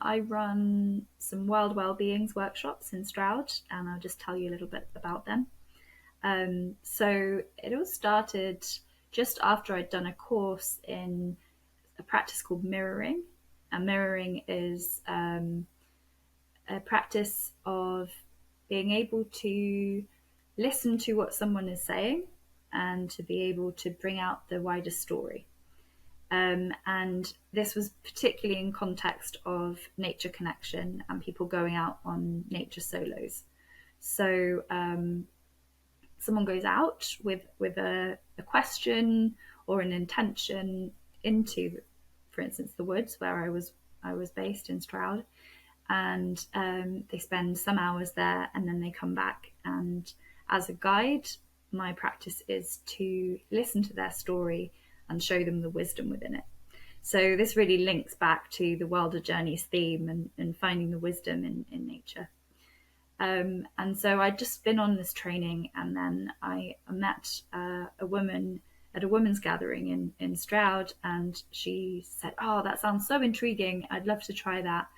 I run some wild well-beings workshops in Stroud, and I'll just tell you a little bit about them. So it all started just after I'd done a course in a practice called mirroring. And mirroring is a practice of being able to listen to what someone is saying and to be able to bring out the wider story. And this was particularly in context of nature connection and people going out on nature solos. So someone goes out with a question or an intention into, for instance, the woods where I was based in Stroud, and they spend some hours there and then they come back. And as a guide, my practice is to listen to their story and show them the wisdom within it. So this really links back to the Wilder Journeys theme and finding the wisdom in nature. And so I'd just been on this training, and then I met a woman at a women's gathering in Stroud, and she said, "Oh, that sounds so intriguing. I'd love to try that.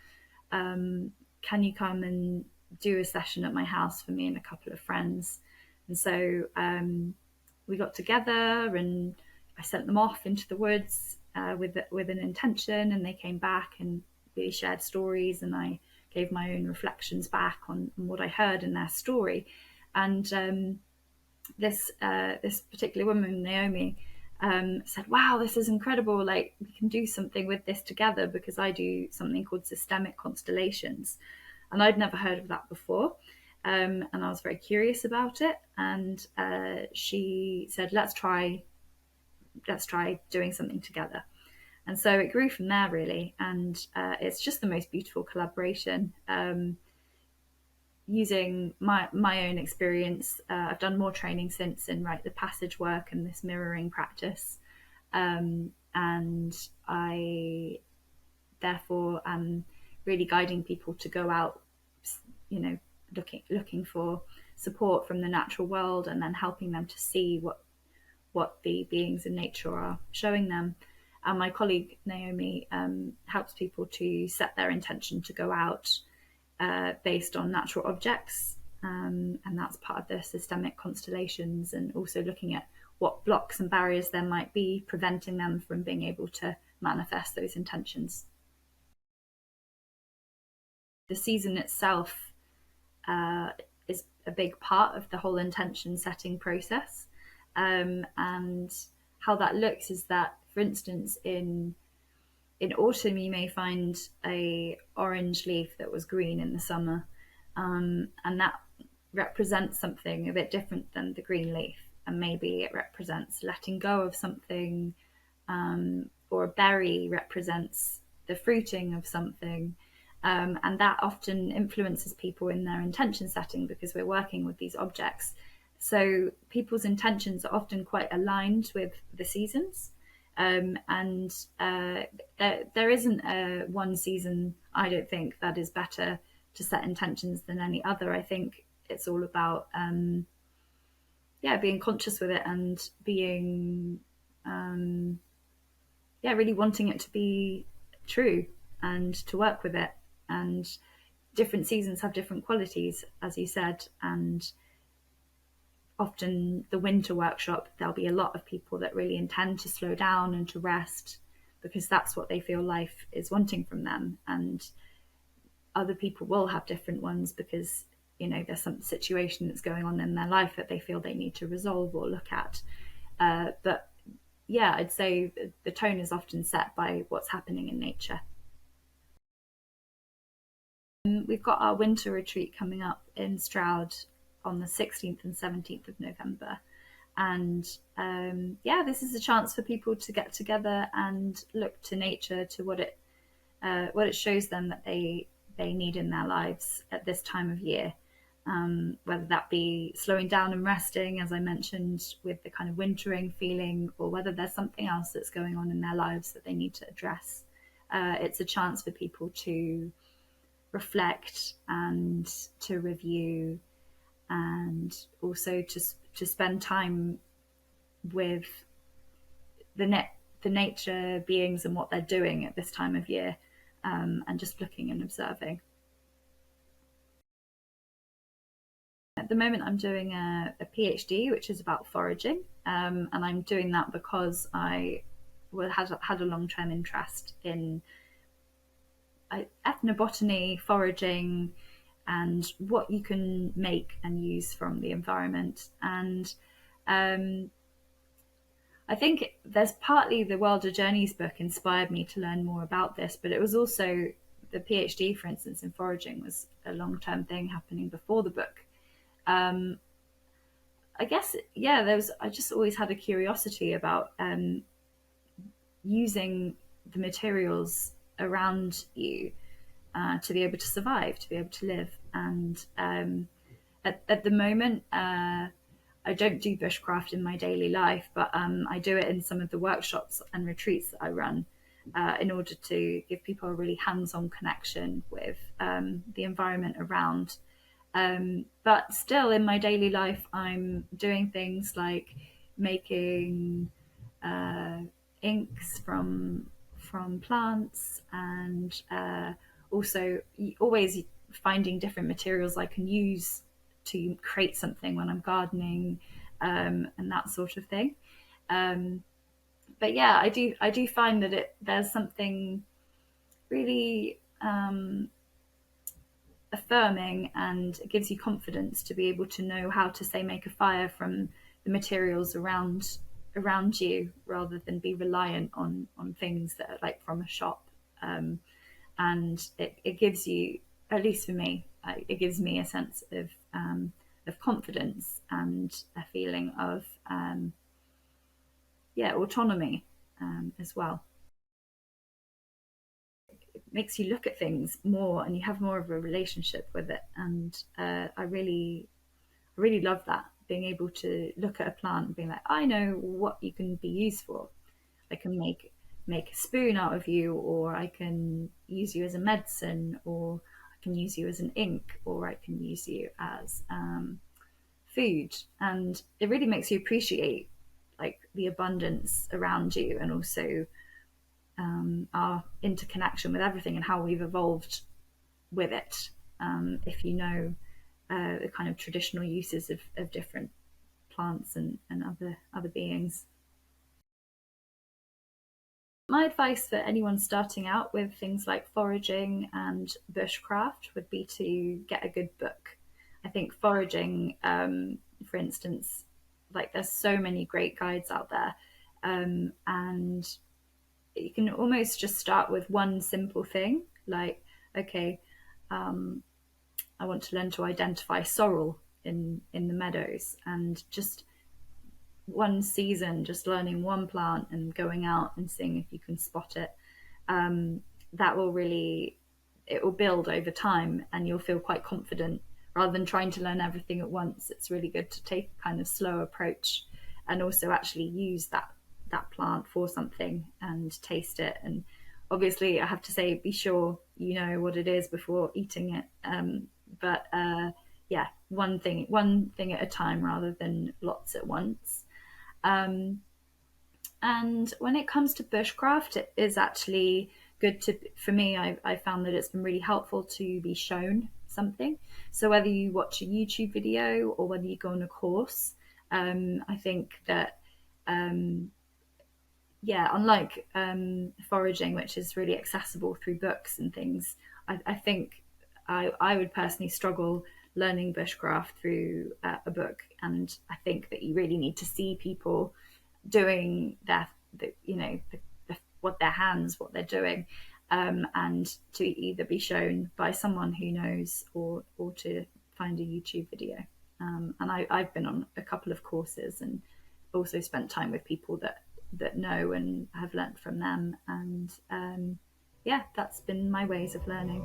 Can you come and do a session at my house for me and a couple of friends?" And so we got together, and I sent them off into the woods with an intention, and they came back and we shared stories, and I gave my own reflections back on what I heard in their story. And this particular woman, Naomi, said, "Wow, this is incredible. Like, we can do something with this together," because I do something called systemic constellations. And I'd never heard of that before. And I was very curious about it. And she said, let's try doing something together. And so it grew from there, really. And it's just the most beautiful collaboration. Using my own experience, I've done more training since in the passage work and this mirroring practice. And I therefore am really guiding people to go out, looking for support from the natural world, and then helping them to see what the beings in nature are showing them. And my colleague Naomi helps people to set their intention to go out based on natural objects, and that's part of the systemic constellations, and also looking at what blocks and barriers there might be preventing them from being able to manifest those intentions. The season itself is a big part of the whole intention setting process, and how that looks is that, for instance, in autumn you may find a orange leaf that was green in the summer, and that represents something a bit different than the green leaf, and maybe it represents letting go of something, or a berry represents the fruiting of something. And that often influences people in their intention setting because we're working with these objects. So people's intentions are often quite aligned with the seasons. And there isn't one season, I don't think, that is better to set intentions than any other. I think it's all about being conscious with it and being really wanting it to be true and to work with it. And different seasons have different qualities, as you said, and often the winter workshop, there'll be a lot of people that really intend to slow down and to rest because that's what they feel life is wanting from them. And other people will have different ones because, there's some situation that's going on in their life that they feel they need to resolve or look at. But yeah, I'd say the tone is often set by what's happening in nature. We've got our winter retreat coming up in Stroud on the 16th and 17th of November. And this is a chance for people to get together and look to nature, to what it shows them that they need in their lives at this time of year. Whether that be slowing down and resting, as I mentioned, with the kind of wintering feeling, or whether there's something else that's going on in their lives that they need to address. It's a chance for people to reflect and to review, and also to spend time with the nature beings and what they're doing at this time of year. and just looking and observing. At the moment, I'm doing a PhD, which is about foraging, and I'm doing that because I had a long-term interest in ethnobotany, foraging, and what you can make and use from the environment. And um, I think there's partly the Wilder Journeys book inspired me to learn more about this, but it was also the PhD, for instance, in foraging was a long-term thing happening before the book. Um, I guess, yeah, I just always had a curiosity about using the materials around you to be able to survive, to be able to live. And at the moment, I don't do bushcraft in my daily life, but I do it in some of the workshops and retreats that I run in order to give people a really hands-on connection with the environment around. But still, in my daily life, I'm doing things like making uh, inks from plants, and also always finding different materials I can use to create something when I'm gardening, and that sort of thing. Um, but yeah, I do find that there's something really affirming, and it gives you confidence to be able to know how to, say, make a fire from the materials around you, rather than be reliant on things that are like from a shop. And it gives you, at least for me, it gives me a sense of confidence and a feeling of yeah, autonomy as well. It makes you look at things more, and you have more of a relationship with it. And I really love that, being able to look at a plant and being like, I know what you can be used for. I can make a spoon out of you, or I can use you as a medicine, or I can use you as an ink, or I can use you as food. And it really makes you appreciate like the abundance around you, and also our interconnection with everything and how we've evolved with it. If you know the kind of traditional uses of different plants and other beings. My advice for anyone starting out with things like foraging and bushcraft would be to get a good book. I think foraging, for instance, like there's so many great guides out there, and you can almost just start with one simple thing, like, okay, I want to learn to identify sorrel in the meadows, and just one season, just learning one plant and going out and seeing if you can spot it. That will really, it will build over time, and you'll feel quite confident rather than trying to learn everything at once. It's really good to take a kind of slow approach, and also actually use that plant for something and taste it. And obviously, I have to say, be sure you know what it is before eating it. But yeah, one thing at a time rather than lots at once. Um, and when it comes to bushcraft, it is actually good to, for me, I found that it's been really helpful to be shown something. So whether you watch a YouTube video or whether you go on a course, I think that, yeah, unlike foraging, which is really accessible through books and things, I think I would personally struggle learning bushcraft through a book. And I think that you really need to see people doing what their hands, what they're doing, and to either be shown by someone who knows, or to find a YouTube video. And I've been on a couple of courses, and also spent time with people that know and have learnt from them. And yeah, that's been my ways of learning.